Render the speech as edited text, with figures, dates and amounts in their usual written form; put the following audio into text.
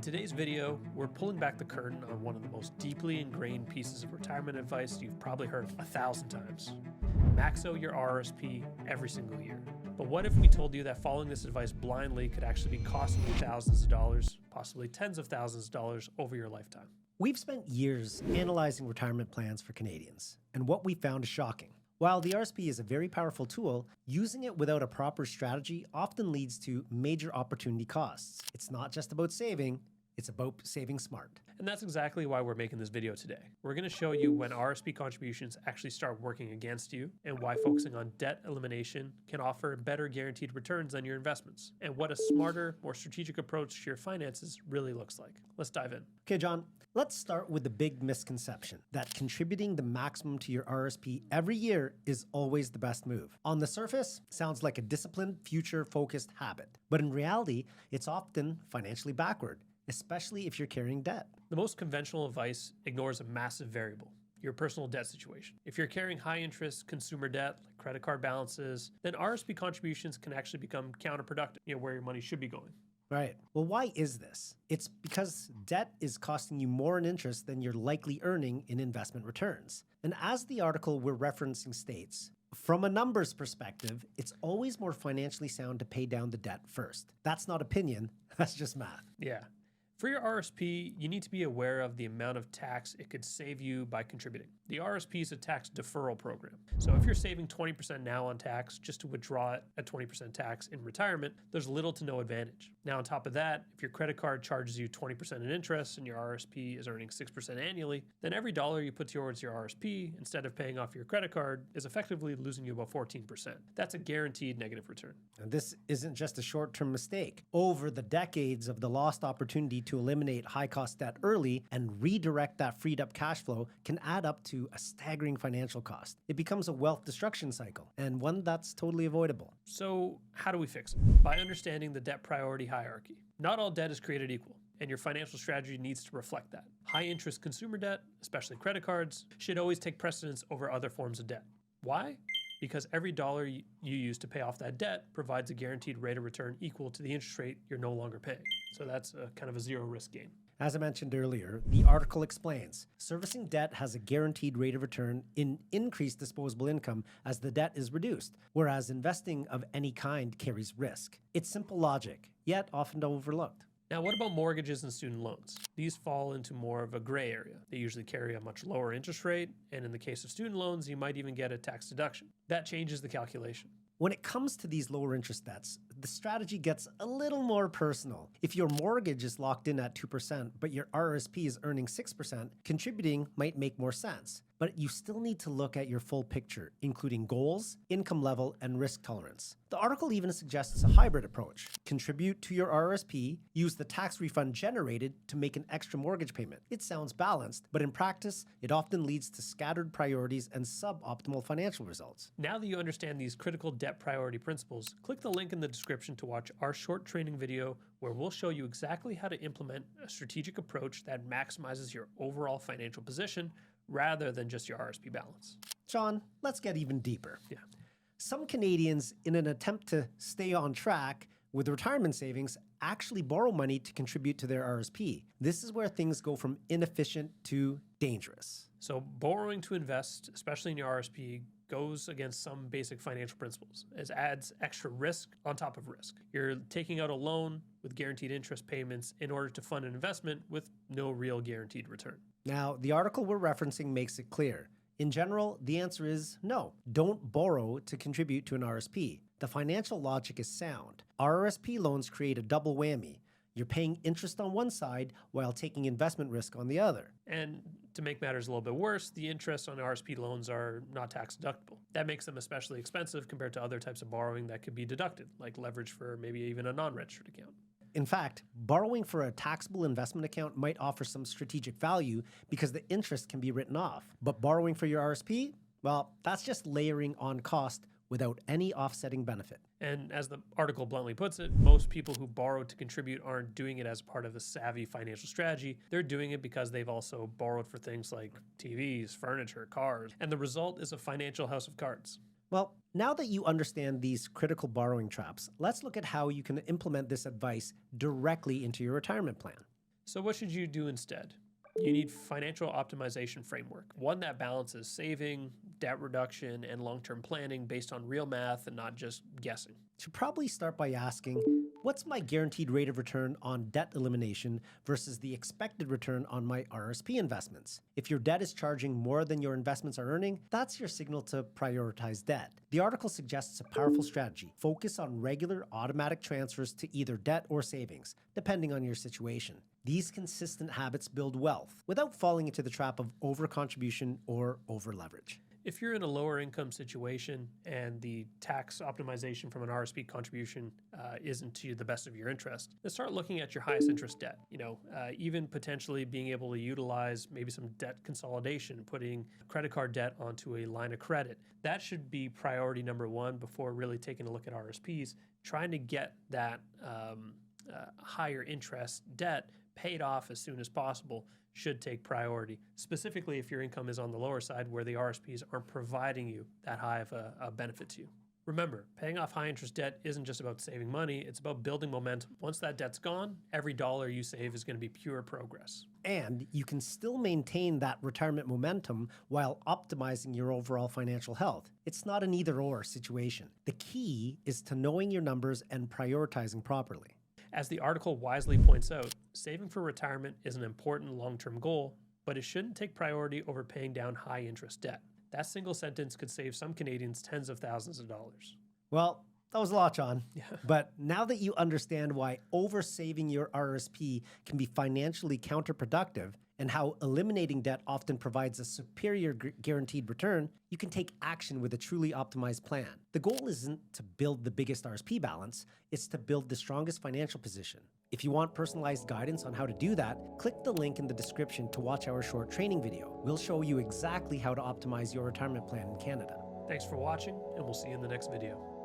In today's video, we're pulling back the curtain on one of the most deeply ingrained pieces of retirement advice you've probably heard 1,000 times. Max out your RRSP every single year. But what if we told you that following this advice blindly could actually be costing you thousands of dollars, possibly tens of thousands of dollars over your lifetime? We've spent years analyzing retirement plans for Canadians, and what we found is shocking. While the RSP is a very powerful tool, using it without a proper strategy often leads to major opportunity costs. It's not just about saving, it's about saving smart. And that's exactly why we're making this video today. We're going to show you when RSP contributions actually start working against you, and why focusing on debt elimination can offer better guaranteed returns on your investments, and what a smarter, more strategic approach to your finances really looks like. Let's dive in. Okay, John, let's start with the big misconception that contributing the maximum to your RSP every year is always the best move. On the surface, sounds like a disciplined, future-focused habit, but in reality, it's often financially backward, especially if you're carrying debt. The most conventional advice ignores a massive variable: your personal debt situation. If you're carrying high interest consumer debt, like credit card balances, then RSP contributions can actually become counterproductive, where your money should be going. Right. Well, why is this? It's because debt is costing you more in interest than you're likely earning in investment returns. And as the article we're referencing states, from a numbers perspective, it's always more financially sound to pay down the debt first. That's not opinion, that's just math. Yeah. For your RSP, you need to be aware of the amount of tax it could save you by contributing. The RSP is a tax deferral program. So if you're saving 20% now on tax just to withdraw it at 20% tax in retirement, there's little to no advantage. Now, on top of that, if your credit card charges you 20% in interest and your RSP is earning 6% annually, then every dollar you put towards your RSP, instead of paying off your credit card, is effectively losing you about 14%. That's a guaranteed negative return. And this isn't just a short-term mistake. Over the decades of the lost opportunity to eliminate high-cost debt early and redirect that freed-up cash flow can add up to a staggering financial cost. It becomes a wealth destruction cycle, and one that's totally avoidable. So how do we fix it? By understanding the debt priority hierarchy. Not all debt is created equal, and your financial strategy needs to reflect that. High-interest consumer debt, especially credit cards, should always take precedence over other forms of debt. Why? Because every dollar you use to pay off that debt provides a guaranteed rate of return equal to the interest rate you're no longer paying. So that's kind of a zero risk game. As I mentioned earlier, the article explains, servicing debt has a guaranteed rate of return in increased disposable income as the debt is reduced, whereas investing of any kind carries risk. It's simple logic, yet often overlooked. Now, what about mortgages and student loans? These fall into more of a gray area. They usually carry a much lower interest rate, and in the case of student loans, you might even get a tax deduction. That changes the calculation. When it comes to these lower interest debts, the strategy gets a little more personal. If your mortgage is locked in at 2%, but your RRSP is earning 6%, contributing might make more sense. But you still need to look at your full picture, including goals, income level, and risk tolerance. The article even suggests a hybrid approach. Contribute to your RRSP, use the tax refund generated to make an extra mortgage payment. It sounds balanced, but in practice, it often leads to scattered priorities and suboptimal financial results. Now that you understand these critical debt priority principles, click the link in the description to watch our short training video where we'll show you exactly how to implement a strategic approach that maximizes your overall financial position rather than just your RSP balance. John, let's get even deeper. Yeah. Some Canadians, in an attempt to stay on track with retirement savings, actually borrow money to contribute to their RSP. This is where things go from inefficient to dangerous. So borrowing to invest, especially in your RSP, goes against some basic financial principles, as adds extra risk on top of risk. You're taking out a loan with guaranteed interest payments in order to fund an investment with no real guaranteed return. Now, the article we're referencing makes it clear. In general, the answer is no. Don't borrow to contribute to an RSP. The financial logic is sound. RRSP loans create a double whammy. You're paying interest on one side while taking investment risk on the other. And to make matters a little bit worse, the interest on RSP loans are not tax deductible. That makes them especially expensive compared to other types of borrowing that could be deducted, like leverage for maybe even a non-registered account. In fact, borrowing for a taxable investment account might offer some strategic value because the interest can be written off. But borrowing for your RSP, well, that's just layering on cost without any offsetting benefit. And as the article bluntly puts it, most people who borrow to contribute aren't doing it as part of a savvy financial strategy. They're doing it because they've also borrowed for things like TVs, furniture, cars, and the result is a financial house of cards. Well, now that you understand these critical borrowing traps, let's look at how you can implement this advice directly into your retirement plan. So what should you do instead? You need financial optimization framework, one that balances saving, debt reduction, and long-term planning based on real math and not just guessing. Should probably start by asking, what's my guaranteed rate of return on debt elimination versus the expected return on my RSP investments? If your debt is charging more than your investments are earning, that's your signal to prioritize debt. The article suggests a powerful strategy. Focus on regular automatic transfers to either debt or savings, depending on your situation. These consistent habits build wealth without falling into the trap of overcontribution or overleverage. If you're in a lower income situation and the tax optimization from an RSP contribution isn't to the best of your interest, then start looking at your highest interest debt. Even potentially being able to utilize maybe some debt consolidation, putting credit card debt onto a line of credit. That should be priority number one before really taking a look at RSPs, trying to get that higher interest debt paid off as soon as possible should take priority, specifically if your income is on the lower side where the RSPs aren't providing you that high of a benefit to you. Remember, paying off high interest debt isn't just about saving money, it's about building momentum. Once that debt's gone, every dollar you save is going to be pure progress. And you can still maintain that retirement momentum while optimizing your overall financial health. It's not an either-or situation. The key is to knowing your numbers and prioritizing properly. As the article wisely points out, saving for retirement is an important long-term goal, but it shouldn't take priority over paying down high-interest debt. That single sentence could save some Canadians tens of thousands of dollars. Well, that was a lot, John. Yeah. But now that you understand why oversaving your RSP can be financially counterproductive and how eliminating debt often provides a superior guaranteed return, you can take action with a truly optimized plan. The goal isn't to build the biggest RSP balance, it's to build the strongest financial position. If you want personalized guidance on how to do that, click the link in the description to watch our short training video. We'll show you exactly how to optimize your retirement plan in Canada. Thanks for watching, and we'll see you in the next video.